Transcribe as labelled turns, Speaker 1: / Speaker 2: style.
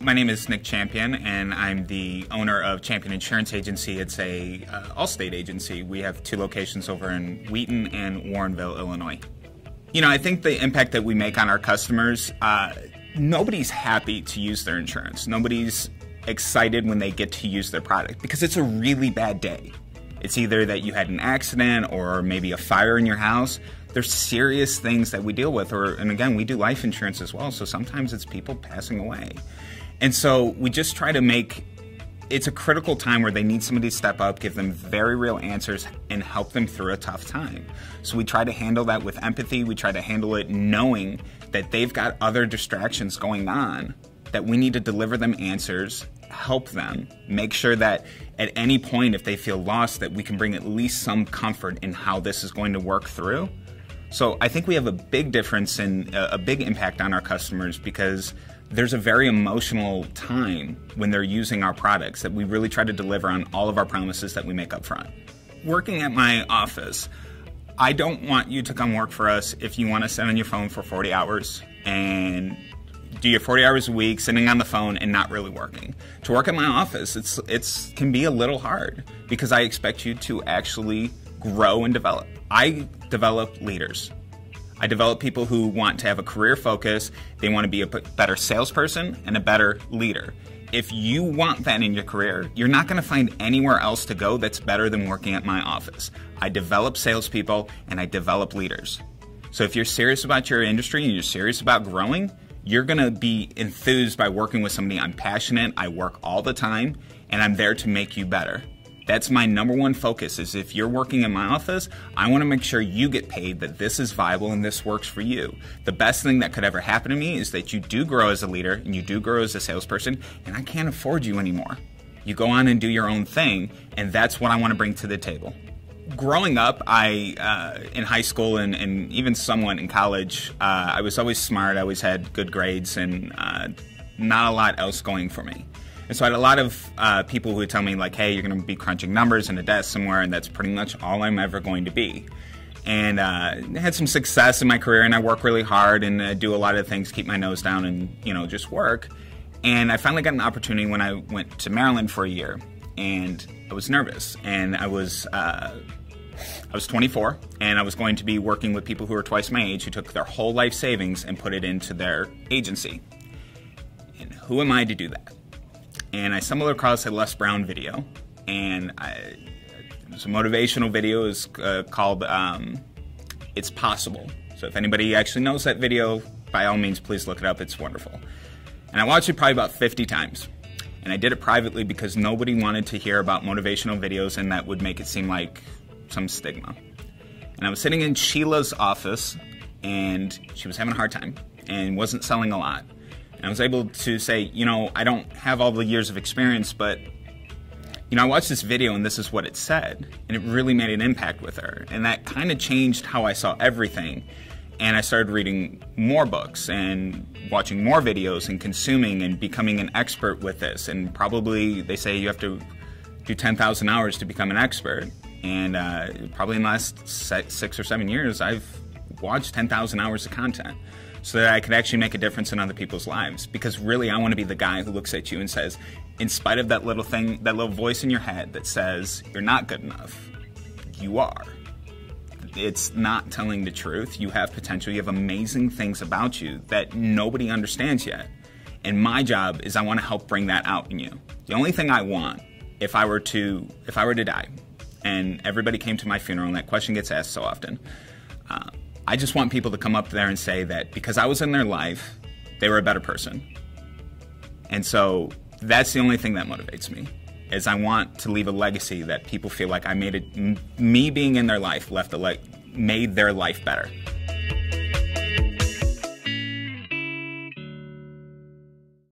Speaker 1: My name is Nick Champion, and I'm the owner of Champion Insurance Agency. It's a all-state agency. We have 2 locations over in Wheaton and Warrenville, Illinois. You know, I think the impact that we make on our customers, nobody's happy to use their insurance. Nobody's excited when they get to use their product because it's a really bad day. It's either that you had an accident or maybe a fire in your house. There's serious things that we deal with, and again, we do life insurance as well, so sometimes it's people passing away. And so we just try to make, it's a critical time where they need somebody to step up, give them very real answers, and help them through a tough time. So we try to handle that with empathy. We try to handle it knowing that they've got other distractions going on, that we need to deliver them answers, help them, make sure that at any point if they feel lost, that we can bring at least some comfort in how this is going to work through. So I think we have a big difference and a big impact on our customers because there's a very emotional time when they're using our products that we really try to deliver on all of our promises that we make up front. Working at my office, I don't want you to come work for us if you want to sit on your phone for 40 hours and do your 40 hours a week sitting on the phone and not really working. To work at my office, it can be a little hard because I expect you to actually grow and develop. I develop leaders. I develop people who want to have a career focus. They want to be a better salesperson and a better leader. If you want that in your career, you're not going to find anywhere else to go that's better than working at my office. I develop salespeople and I develop leaders. So if you're serious about your industry and you're serious about growing, you're going to be enthused by working with somebody. I'm passionate, I work all the time, and I'm there to make you better. That's my #1 focus, is if you're working in my office, I want to make sure you get paid, that this is viable and this works for you. The best thing that could ever happen to me is that you do grow as a leader and you do grow as a salesperson, and I can't afford you anymore. You go on and do your own thing, and that's what I want to bring to the table. Growing up, in high school and even somewhat in college, I was always smart. I always had good grades and not a lot else going for me. And so I had a lot of people who would tell me, like, hey, you're going to be crunching numbers in a desk somewhere, and that's pretty much all I'm ever going to be. And I had some success in my career, and I work really hard and do a lot of things, keep my nose down and, you know, just work. And I finally got an opportunity when I went to Maryland for a year, and I was nervous. And I was 24, and I was going to be working with people who were twice my age, who took their whole life savings and put it into their agency. And who am I to do that? And I stumbled across a Les Brown video, and it was a motivational video. It was called It's Possible. So if anybody actually knows that video, by all means, please look it up. It's wonderful. And I watched it probably about 50 times. And I did it privately because nobody wanted to hear about motivational videos, and that would make it seem like some stigma. And I was sitting in Sheila's office, and she was having a hard time and wasn't selling a lot. And I was able to say, you know, I don't have all the years of experience, but, you know, I watched this video and this is what it said. And it really made an impact with her. And that kind of changed how I saw everything. And I started reading more books and watching more videos and consuming and becoming an expert with this. And probably, they say you have to do 10,000 hours to become an expert. And probably in the last 6 or 7 years, I've watched 10,000 hours of content so that I could actually make a difference in other people's lives. Because really, I want to be the guy who looks at you and says, in spite of that little thing, that little voice in your head that says, you're not good enough, you are. It's not telling the truth. You have potential. You have amazing things about you that nobody understands yet. And my job is I want to help bring that out in you. The only thing I want, if I were to die, and everybody came to my funeral, and that question gets asked so often, I just want people to come up there and say that because I was in their life, they were a better person. And so that's the only thing that motivates me, is I want to leave a legacy that people feel like I made it, me being in their life made their life better.